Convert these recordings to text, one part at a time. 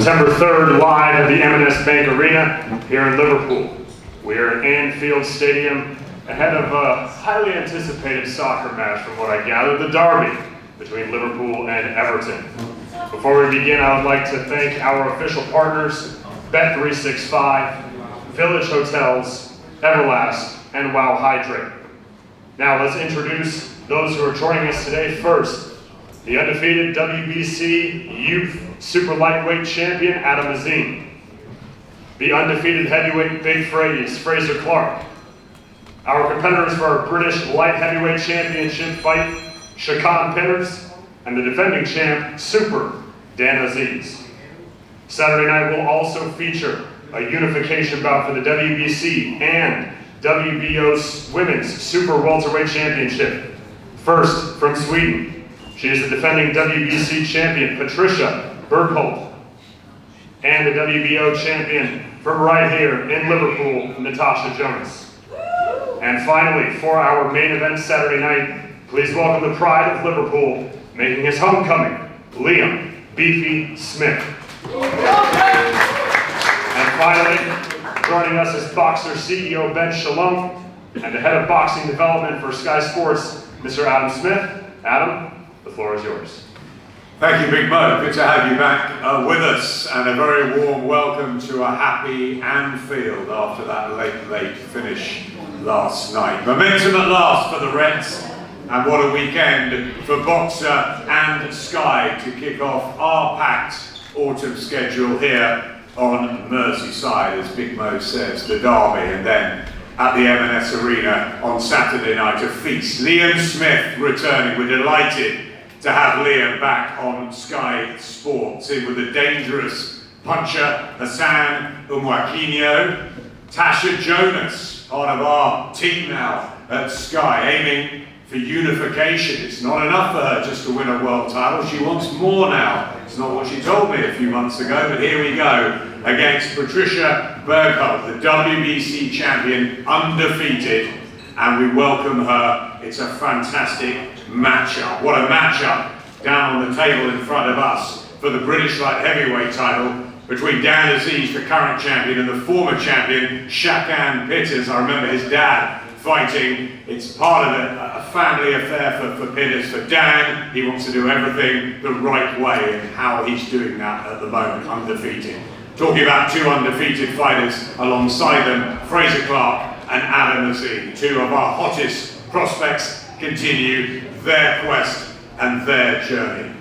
September 3rd, live at the M&S Bank Arena here in Liverpool. We are at Anfield Stadium ahead of a highly anticipated soccer match, from what I gather, the derby between Liverpool and Everton. Before we begin, I would like to thank our official partners, Bet365, Village Hotels, Everlast, and Wow Hydrate. Now let's introduce those who are joining us today. First, the undefeated WBC Youth Super Lightweight Champion, Adam Azim. The undefeated heavyweight Big Frazer Clarke. Our competitors for our British Light Heavyweight Championship fight, Shakan Pinners, and the defending champ, Super Dan Aziz. Saturday night will also feature a unification bout for the WBC and WBO's Women's Super Welterweight Championship. First, from Sweden, she is the defending WBC champion, Patricia Bergholt, and the WBO champion from right here in Liverpool, Natasha Jonas. And finally, for our main event Saturday night, please welcome the pride of Liverpool, making his homecoming, Liam Beefy Smith. And finally, joining us is boxer CEO Ben Shalom and the head of boxing development for Sky Sports, Mr. Adam Smith. Adam, the floor is yours. Thank you, Big Mo. Good to have you back with us, and a very warm welcome to a happy Anfield after that late finish last night. Momentum at last for the Reds, and what a weekend for Boxer and Sky to kick off our packed autumn schedule here on Merseyside, as Big Mo says, the derby, and then at the M&S Arena on Saturday night, a feast. Liam Smith returning. We're delighted to have Liam back on Sky Sports, in with the dangerous puncher Hassan Mwakinyo. Natasha Jonas, part of our team now at Sky, aiming for unification. It's not enough for her just to win a world title. She wants more now. It's not what she told me a few months ago, but here we go against Patricia Bergholt, the WBC champion, undefeated, and we welcome her. It's a fantastic matchup. What a matchup down on the table in front of us for the British Light Heavyweight title between Dan Aziz, the current champion, and the former champion, Shakan Pitters. I remember his dad fighting. It's part of a family affair for Pitters. For Dan, he wants to do everything the right way, and how he's doing that at the moment, undefeated. Talking about two undefeated fighters alongside them, Frazer Clarke and Adam Azim, two of our hottest prospects, continue their quest and their journey.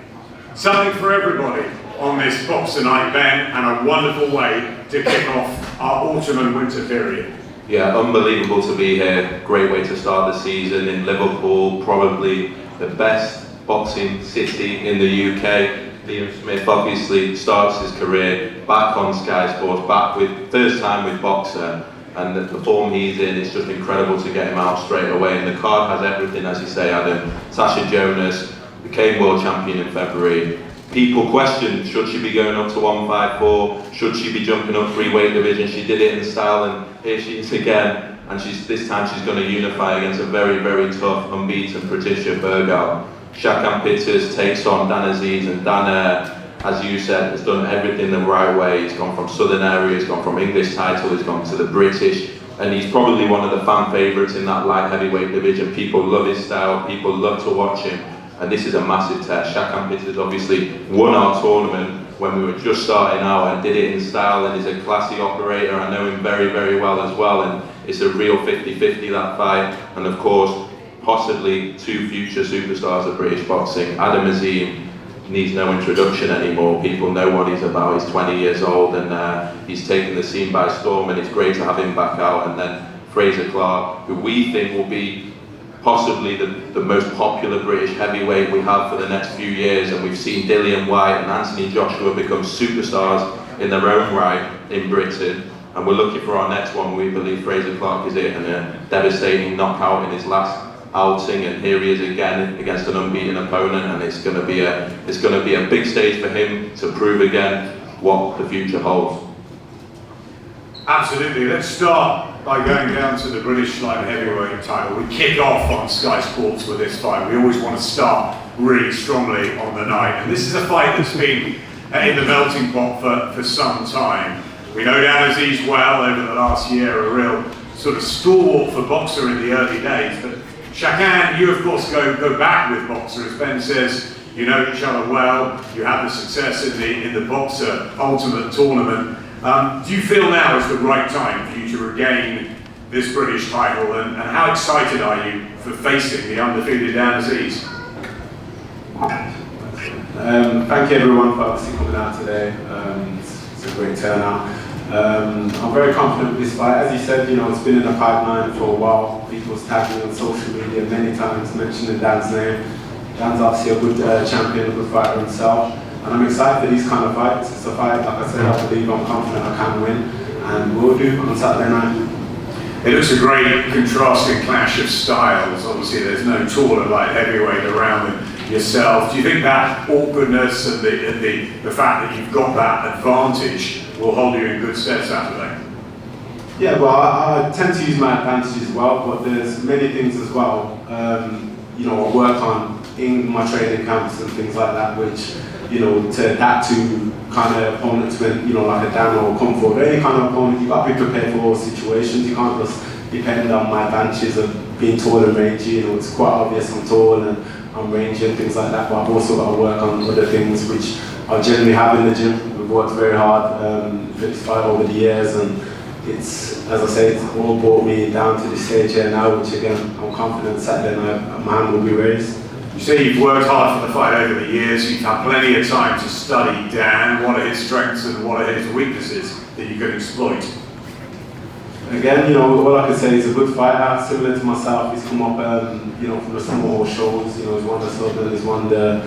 Something for everybody on this Boxer Night, Ben, and a wonderful way to kick off our autumn and winter period. Yeah, unbelievable to be here. Great way to start the season in Liverpool, probably the best boxing city in the UK. Liam Smith obviously starts his career back on Sky Sports, back with first time with Boxer, and the form he's in, it's just incredible to get him out straight away. And the card has everything, as you say, Adam. Natasha Jonas became world champion in February. People questioned, should she be going up to 154? Should she be jumping up 3 weight divisions? She did it in style, and here she is again. And this time she's going to unify against a very, very tough, unbeaten Patricia Bergholt. Shakan Pitters takes on Dan Aziz, and Dan, as you said, has done everything the right way. He's gone from southern area, he's gone from English title, he's gone to the British, and he's probably one of the fan favourites in that light heavyweight division. People love his style, people love to watch him, and this is a massive test. Shakan Pitters obviously won our tournament when we were just starting out and did it in style, and he's a classy operator. I know him very, very well as well, and it's a real 50-50 that fight. And of course, possibly two future superstars of British boxing. Adam Azim needs no introduction anymore. People know what he's about. He's 20 years old, and he's taken the scene by storm, and it's great to have him back out. And then Frazer Clarke, who we think will be possibly the most popular British heavyweight we have for the next few years. And we've seen Dillian White and Anthony Joshua become superstars in their own right in Britain. And we're looking for our next one. We believe Frazer Clarke is it, and a devastating knockout in his last outing, and here he is again against an unbeaten opponent, and it's going to be a big stage for him to prove again what the future holds. Absolutely. Let's start by going down to the British Light Heavyweight title. We kick off on Sky Sports with this fight. We always want to start really strongly on the night, and this is a fight that's been in the melting pot for some time. We know Dan Aziz well over the last year, a real sort of stalwart for boxer in the early days. But Shakan, you of course go back with boxer, as Ben says. You know each other well. You had the success in the boxer ultimate tournament. Do you feel now is the right time for you to regain this British title, and how excited are you for facing the undefeated Dan Aziz? Thank you everyone for obviously coming out today. It's a great turnout. I'm very confident with this fight. As you said, you know, it's been in the pipeline for a while. People's tagged me on social media many times mentioning Dan's name. Dan's obviously a good champion, a good fighter himself. And I'm excited for these kind of fights. It's a fight, like I said, I believe I'm confident I can win. And we'll do on Saturday night. It looks a great contrasting clash of styles. Obviously there's no taller light heavyweight around than yourself. Do you think that awkwardness and the fact that you've got that advantage will hold you in good stead Saturday? Yeah, well, I tend to use my advantage as well, but there's many things as well, you know, I work on in my training camps and things like that, which, you know, to adapt to kind of opponents when, you know, like a Dan or come forward, any kind of opponent, you've got to be prepared for all situations. You can't just depend on my advantages of being tall and rangy. You know, it's quite obvious I'm tall and I'm rangy and things like that, but I've also got to work on other things which I generally have in the gym. We've worked very hard for this fight over the years, and it's, as I say, it's all brought me down to this stage here now, which again, I'm confident Saturday night my hand will be raised. You say you've worked hard for the fight over the years, you've had plenty of time to study Dan. What are his strengths and what are his weaknesses that you can exploit? Again, you know, all I can say is a good fighter, similar to myself. He's come up, you know, from the small shows. You know, he's won the Southern, he's won the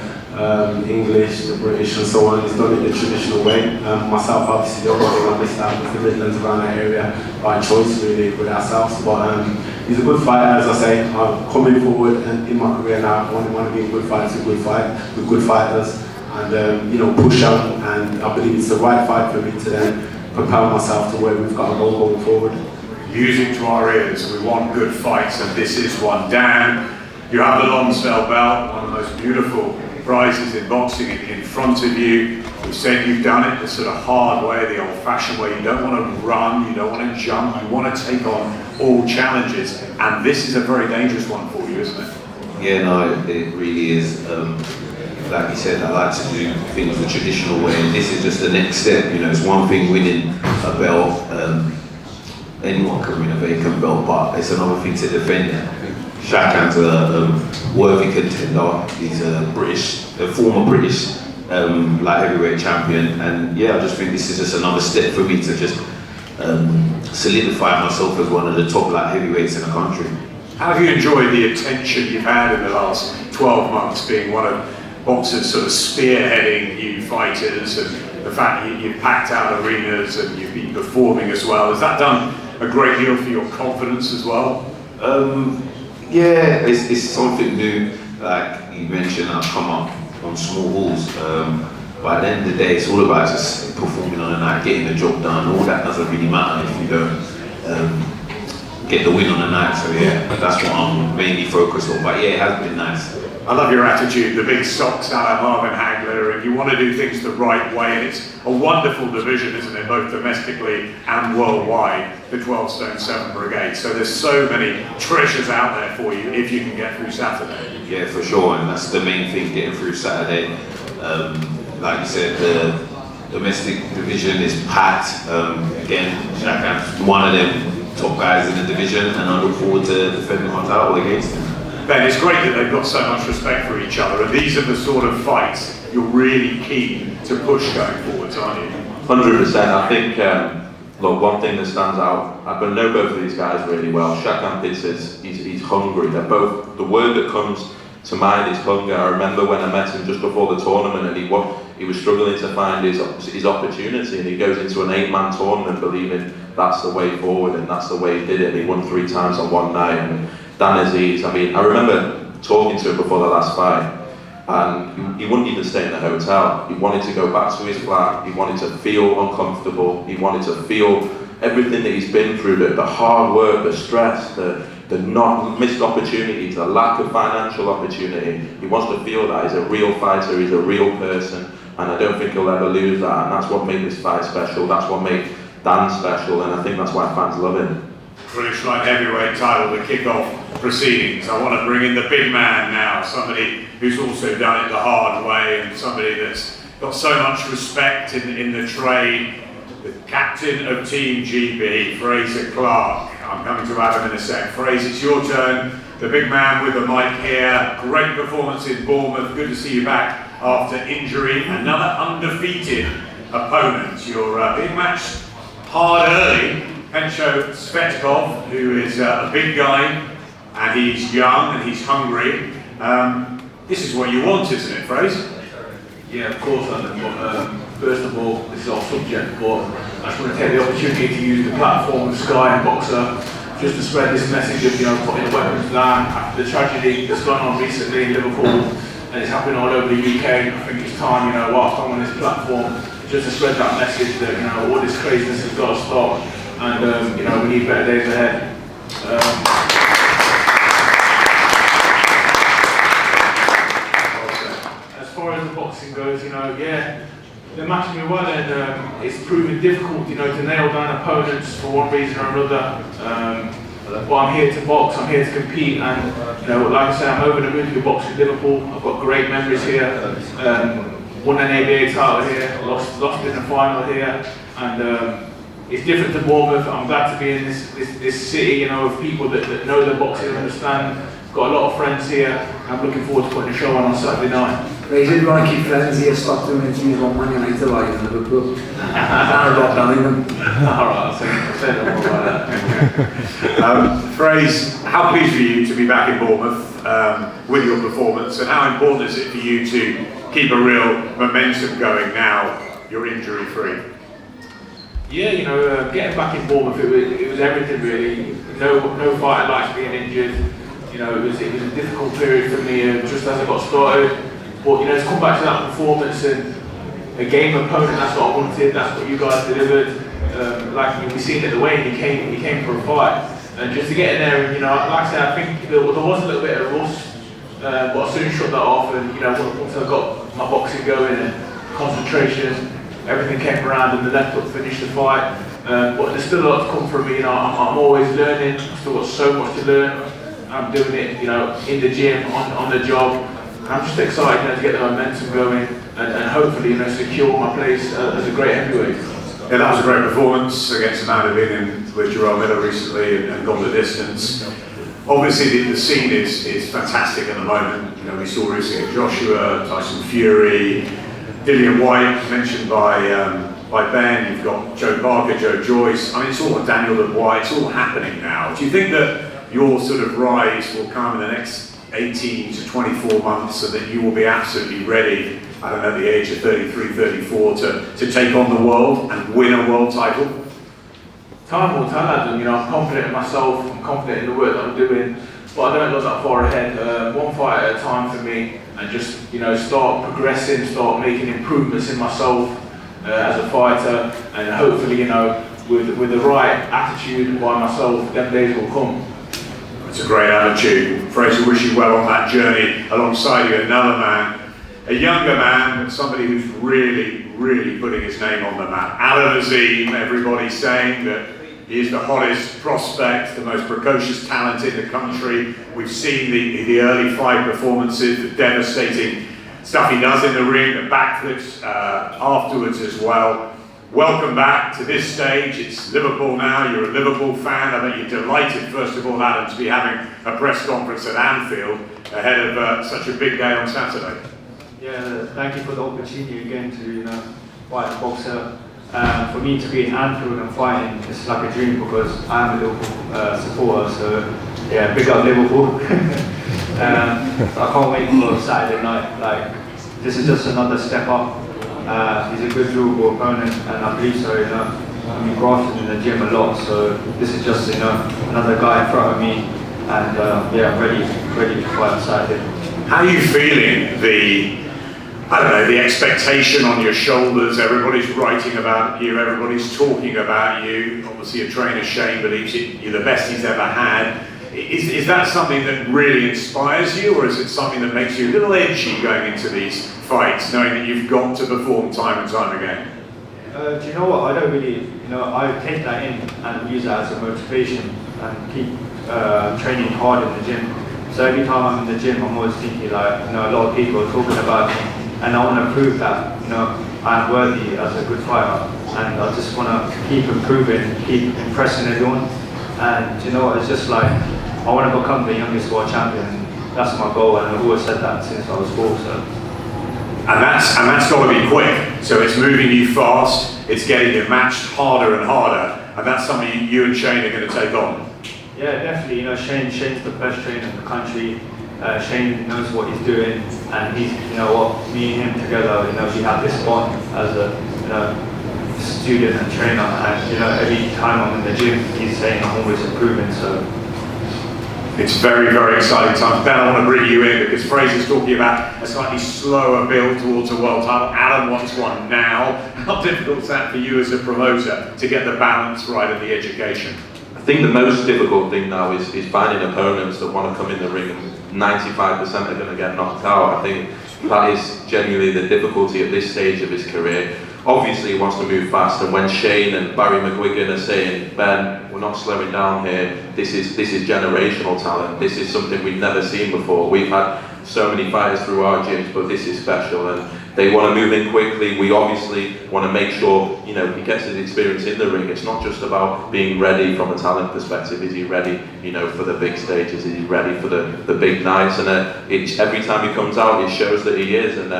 English, the British, and so on. He's done it the traditional way. Myself, obviously, the only thing I missed out was the Midlands around that area by choice, really, with ourselves. But he's a good fighter, as I say. I'm coming forward and in my career now. I want to be in good fights with good fighters, and you know, push on. And I believe it's the right fight for me to then propel myself to where we've got to go going forward. Music to our ears, we want good fights, and this is one. Dan, you have the Lonsdale belt, one of the most beautiful prizes in boxing in front of you. You said you've done it the sort of hard way, the old-fashioned way. You don't want to run, you don't want to jump, you want to take on all challenges, and this is a very dangerous one for you, isn't it? Yeah, no, it really is. Like you said, I like to do things the traditional way, and this is just the next step. You know, it's one thing winning a belt. Anyone can win a vacant belt, but it's another thing to defend it. Shakan's a worthy contender. He's a former British light heavyweight champion, and yeah, I just think this is just another step for me to just solidify myself as one of the top light heavyweights in the country. How have you enjoyed the attention you've had in the last 12 months, being one of boxers sort of spearheading new fighters, and the fact that you've packed out arenas and you've been performing as well? Has that done a great deal for your confidence as well? Yeah, it's something new. Like you mentioned, I've come up on small halls. But at the end of the day, it's all about just performing on the night, getting the job done. All that doesn't really matter if you don't get the win on the night. So yeah, that's what I'm mainly focused on. But yeah, it has been nice. I love your attitude, the big socks out of Marvin Hagler, and you want to do things the right way, and it's a wonderful division, isn't it, both domestically and worldwide, the 12 Stone 7 Brigade. So there's so many treasures out there for you if you can get through Saturday. Yeah, for sure, and that's the main thing, getting through Saturday. Like you said, the domestic division is packed. Again, Shakan's one of them top guys in the division, and I look forward to defending my title against him. Ben, it's great that they've got so much respect for each other, and these are the sort of fights you're really keen to push going forwards, aren't you? 100%. I think, look, one thing that stands out, I know both of these guys really well. Shakan Pitts he's hungry. They're both, the word that comes to mind is hunger. I remember when I met him just before the tournament, and he was struggling to find his opportunity, and he goes into an 8-man tournament believing that's the way forward, and that's the way he did it. He won 3 times on one night. And Dan Aziz, I mean, I remember talking to him before the last fight, and he wouldn't even stay in the hotel. He wanted to go back to his flat. He wanted to feel uncomfortable. He wanted to feel everything that he's been through, the hard work, the stress, the not missed opportunities, the lack of financial opportunity. He wants to feel that he's a real fighter, he's a real person, and I don't think he'll ever lose that, and that's what made this fight special, that's what made Dan special, and I think that's why fans love him. British light heavyweight title to kick off proceedings. I want to bring in the big man now, somebody who's also done it the hard way and somebody that's got so much respect in the trade. The captain of Team GB, Frazer Clarke. I'm coming to Adam in a sec. Frazer, it's your turn. The big man with the mic here. Great performance in Bournemouth. Good to see you back after injury. Another undefeated opponent. Your big match hard early. Pencho Svetkov, who is a big guy, and he's young and he's hungry. This is what you want, isn't it, Frazer? Yeah, of course, Adam. But first of all, this is our subject, but I just want to take the opportunity to use the platform of Sky and Boxer just to spread this message of, putting the weapons down after the tragedy that's gone on recently in Liverpool, and it's happening all over the UK. I think it's time, whilst I'm on this platform, just to spread that message that, all this craziness has got to stop, and, we need better days ahead. As far as the boxing goes, they're matching me well, and it's proving difficult, to nail down opponents for one reason or another. But I'm here to box, I'm here to compete, and like I say, I'm over the moon to box with Liverpool. I've got great memories here. Won an ABA title here, lost in the final here, and it's different to Bournemouth. I'm glad to be in this city, of people that know the boxing and understand. Got a lot of friends here. I'm looking forward to putting a show on Saturday night. Frazer, you want to keep friends here, stop doing interviews on Man United like in Liverpool. And Rob Bellingham. Alright, I'll say no more about that. Frazer, how pleased are you to be back in Bournemouth with your performance, and how important is it for you to keep a real momentum going now you're injury free? Yeah, getting back in Bournemouth, it was everything really. No fighter likes being injured. It was a difficult period for me just as I got started. But to come back to that performance and a game opponent, that's what I wanted. That's what you guys delivered. We seen it the way he came for a fight, and just to get in there and like I said, I think there was a little bit of rust, but I soon shut that off. And once I got my boxing going and concentration, everything came around, and the left hook finished the fight. But there's still a lot to come from me. I'm always learning. I've still got so much to learn. I'm doing it, in the gym, on the job. I'm just excited, to get the momentum going and hopefully, secure my place as a great heavyweight. Yeah, that was a great performance against a man who'd been in with Jerome Miller recently and gone the distance. Obviously, the scene is fantastic at the moment. We saw recently Joshua, Tyson Fury, Dillian White mentioned by Ben. You've got Joe Parker, Joe Joyce. It's all Daniel LeBois. It's all happening now. Do you think that your sort of rise will come in the next 18 to 24 months, so that you will be absolutely ready, at the age of 33, 34, to take on the world and win a world title? Time will tell, Adam. I'm confident in myself, I'm confident in the work that I'm doing, but I don't look that far ahead. One fight at a time for me, and just start progressing, start making improvements in myself as a fighter, and hopefully with the right attitude by myself, them days will come. It's a great attitude. Frazer, wish you well on that journey. Alongside you, another man, a younger man, but somebody who's really, really putting his name on the map. Adam Azim, everybody's saying that he is the hottest prospect, the most precocious talent in the country. We've seen the early fight performances, the devastating stuff he does in the ring, the backflips afterwards as well. Welcome back to this stage. It's Liverpool now. You're a Liverpool fan. I bet you're delighted, first of all, Adam, to be having a press conference at Anfield ahead of such a big day on Saturday. Yeah, thank you for the opportunity again to fight a boxer. For me to be in Anfield and fighting, it's like a dream because I'm a Liverpool supporter. So yeah, big up Liverpool. I can't wait for Saturday night. This is just another step up. He's a good durable opponent, and I believe so. I'm grafted in the gym a lot, so this is just another guy in front of me, and I'm ready to fight Saturday. How are you feeling? The expectation on your shoulders. Everybody's writing about you. Everybody's talking about you. Obviously, your trainer Shane believes you're the best he's ever had. Is that something that really inspires you, or is it something that makes you a little edgy going into these fights, knowing that you've got to perform time and time again? Do you know what? I don't really, I take that in and use that as a motivation and keep training hard in the gym. So every time I'm in the gym, I'm always thinking like, a lot of people are talking about me, and I want to prove that, I'm worthy as a good fighter, and I just want to keep improving, keep impressing everyone. And it's just like, I want to become the youngest world champion. That's my goal, and I've always said that since I was 4. So. And that's got to be quick. So it's moving you fast. It's getting you matched harder and harder, and that's something you and Shane are going to take on. Yeah, definitely. Shane's the best trainer in the country. Shane knows what he's doing, and he's, me and him together, we have this bond as a, student and trainer, and every time I'm in the gym, he's saying I'm always improving. So it's very, very exciting times. Ben, I want to bring you in because Frazer's talking about a slightly slower build towards a world title. Adam wants one now. How difficult is that for you as a promoter to get the balance right and the education? I think the most difficult thing now is finding opponents that want to come in the ring, and 95% are going to get knocked out. I think that is genuinely the difficulty at this stage of his career. Obviously he wants to move fast, and when Shane and Barry McGuigan are saying, Ben, we're not slowing down here, this is generational talent, this is something we've never seen before. We've had so many fighters through our gyms, but this is special, and they want to move in quickly. We obviously want to make sure, he gets his experience in the ring. It's not just about being ready from a talent perspective. Is he ready, for the big stages? Is he ready for the big nights? And every time he comes out, it shows that he is, and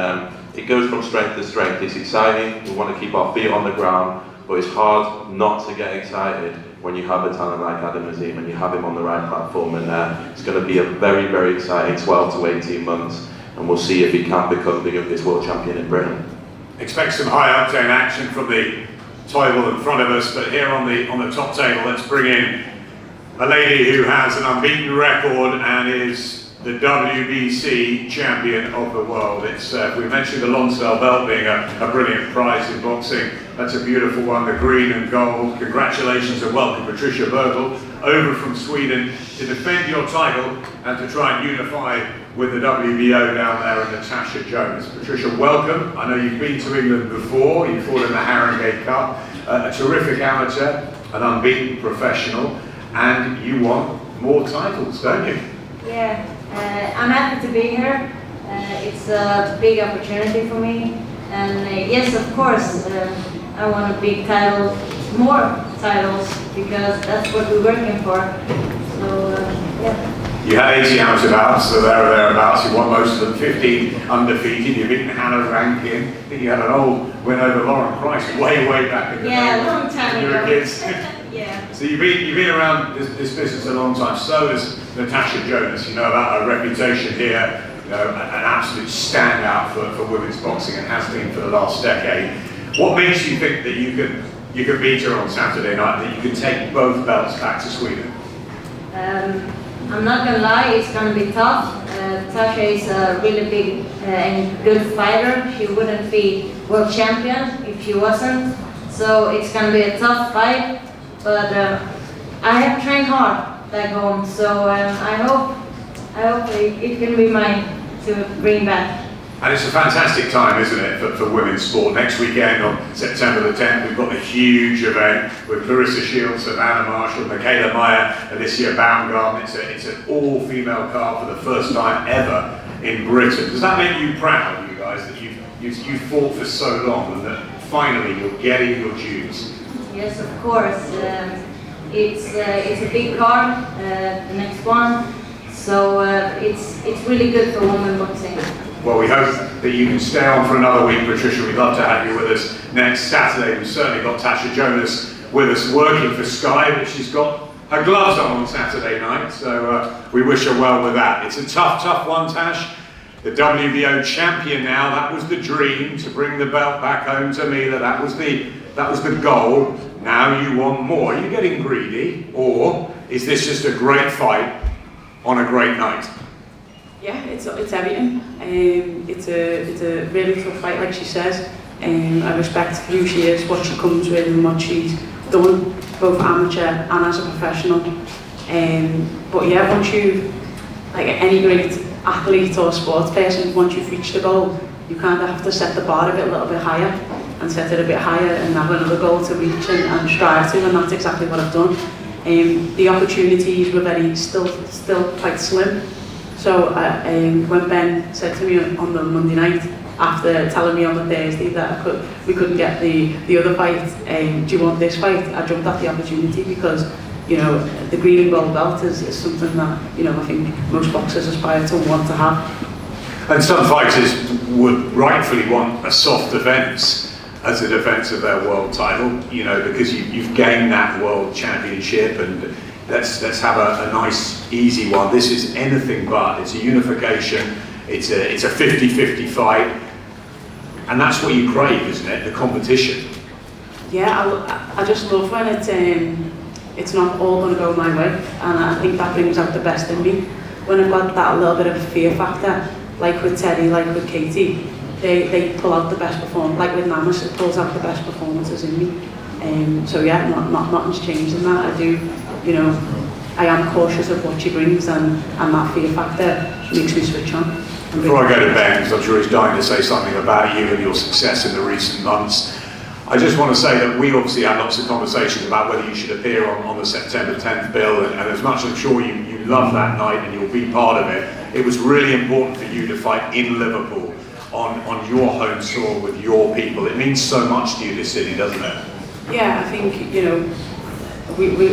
it goes from strength to strength. It's exciting. We want to keep our feet on the ground, but it's hard not to get excited when you have a talent like Adam Azim and you have him on the right platform. And it's going to be a very, very exciting 12 to 18 months, and we'll see if he can become the youngest world champion in Britain. Expect some high octane action from the table in front of us, but here on the top table, let's bring in a lady who has an unbeaten record and is the WBC champion of the world. We mentioned the Lonsdale belt being a brilliant prize in boxing. That's a beautiful one, the green and gold. Congratulations and welcome Patricia Bertel over from Sweden to defend your title and to try and unify with the WBO down there and Natasha Jonas. Patricia, welcome. I know you've been to England before. You fought in the Haringey Cup. A terrific amateur, an unbeaten professional, and you want more titles, don't you? Yeah, I'm happy to be here. It's a big opportunity for me, and yes, of course, I want a big title, more titles, because that's what we're working for. So yeah. You had 80 amateur bouts, so there or thereabouts. You won most of them, 15 undefeated. You've beaten Hannah Rankin. I think you had an old win over Lauren Price way back in the day. Yeah, a long time when you were kids. Yeah. So you've been around this business a long time. So has Natasha Jonas. You know about her reputation here. An absolute standout for women's boxing, and has been for the last decade. What makes you think that you could beat her on Saturday night? That you could take both belts back to Sweden? I'm not gonna lie, it's gonna be tough. Natasha is a really big and good fighter. She wouldn't be world champion if she wasn't. So it's gonna be a tough fight. But I have trained hard back home, so I hope it can be mine to bring back. And it's a fantastic time, isn't it, for women's sport. Next weekend on September the 10th, we've got a huge event with Clarissa Shields, Savannah Marshall, Michaela Meyer, Alicia Baumgarten. It's an all-female card for the first time ever in Britain. Does that make you proud, you guys, that you've fought for so long and that finally you're getting your dues? Yes, of course. It's a big card, the next one. So it's really good for women boxing. Well, we hope that you can stay on for another week, Patricia. We'd love to have you with us next Saturday. We've certainly got Natasha Jonas with us working for Sky, but she's got her gloves on Saturday night, so we wish her well with that. It's a tough one, Tash. The WBO champion now, that was the dream, to bring the belt back home to Mila. That was the goal. Now you want more. Are you getting greedy, or is this just a great fight on a great night? Yeah, it's everything. It's a really tough fight, like she says. I respect who she is, what she comes with, and what she's done, both amateur and as a professional. But yeah, once you, like any great athlete or sports person, once you've reached a goal, you kind of have to set the bar a little bit higher, and set it a bit higher and have another goal to reach and strive to, and that's exactly what I've done. The opportunities were still quite slim. So when Ben said to me on the Monday night, after telling me on the Thursday that we couldn't get the other fight, do you want this fight? I jumped at the opportunity because, you know, the green and gold belt is something that, you know, I think most boxers aspire to want to have. And some fighters would rightfully want a soft defence as a defence of their world title, you know, because you've gained that world championship, and let's have a nice, easy one. This is anything but. It's a unification. It's a 50-50 fight, and that's what you crave, isn't it? The competition. Yeah, I just love when it's not all going to go my way, and I think that brings out the best in me. When I've got that little bit of a fear factor, like with Teddy, like with Katie, they pull out the best performance. Like with Namas, it pulls out the best performances in me. So yeah, nothing's changed in that. I do, you know, I am cautious of what she brings, and that fear factor makes me switch on. Before I go to Ben, because I'm sure he's dying to say something about you and your success in the recent months, I just want to say that we obviously had lots of conversations about whether you should appear on the September 10th bill, and as much as I'm sure you love that night and you'll be part of it, it was really important for you to fight in Liverpool on your home soil with your people. It means so much to you, this city, doesn't it? Yeah, I think, you know, we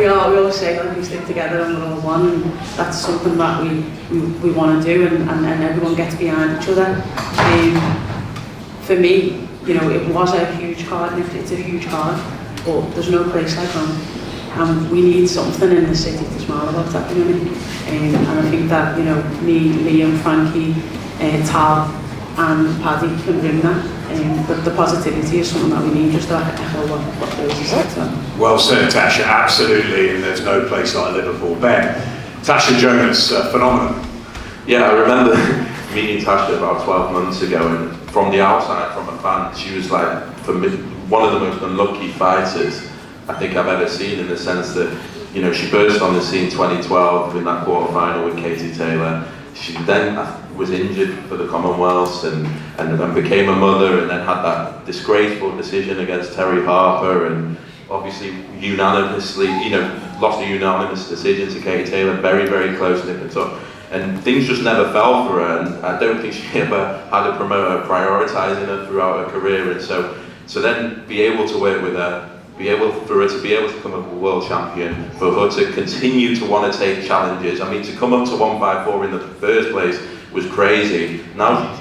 always say like we stick together and we're all one, and that's something that we want to do, and everyone gets behind each other. For me, you know, it was a huge card, and it's a huge card, but there's no place like home. And we need something in the city to smile about at the minute. And I think that, you know, me and Frankie, Tal and Paddy can bring that. But the positivity is something that we need, just to echo what Frazer said. So. Well said, Tasha, absolutely, and there's no place like Liverpool. Ben, Natasha Jonas, phenomenal. Yeah, I remember meeting Tasha about 12 months ago, and from the outside, from a fan, she was like, for me, one of the most unlucky fighters I think I've ever seen, in the sense that, you know, she burst on the scene 2012 in that quarter-final with Katie Taylor. She then was injured for the Commonwealths and became a mother, and then had that disgraceful decision against Terry Harper, and obviously unanimously, you know, lost a unanimous decision to Katie Taylor, very, very close nip and tuck. And things just never fell for her, and I don't think she ever had a promoter prioritising her throughout her career. And so then be able to work with her, for her to be able to come up a world champion, for her to continue to want to take challenges. I mean, to come up to 154 in the first place was crazy. Now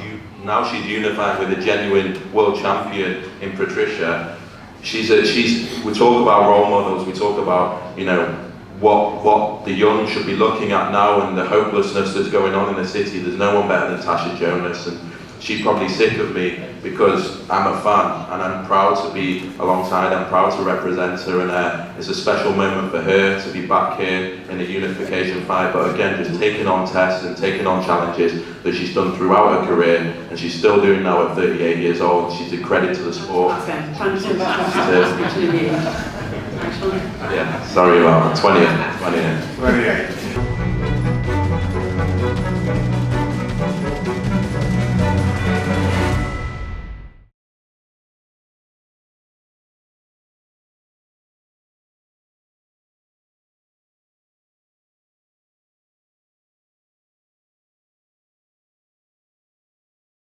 she's unified with a genuine world champion in Patricia. We talk about role models, we talk about, you know, what the young should be looking at now, and the hopelessness that's going on in the city. There's no one better than Natasha Jonas, and she's probably sick of me because I'm a fan and I'm proud to be alongside, I'm proud to represent her, and it's a special moment for her to be back here in a unification fight, but again, just taking on tests and taking on challenges that she's done throughout her career, and she's still doing now at 38 years old. She's a credit to the sport. Yeah, sorry about that. 28.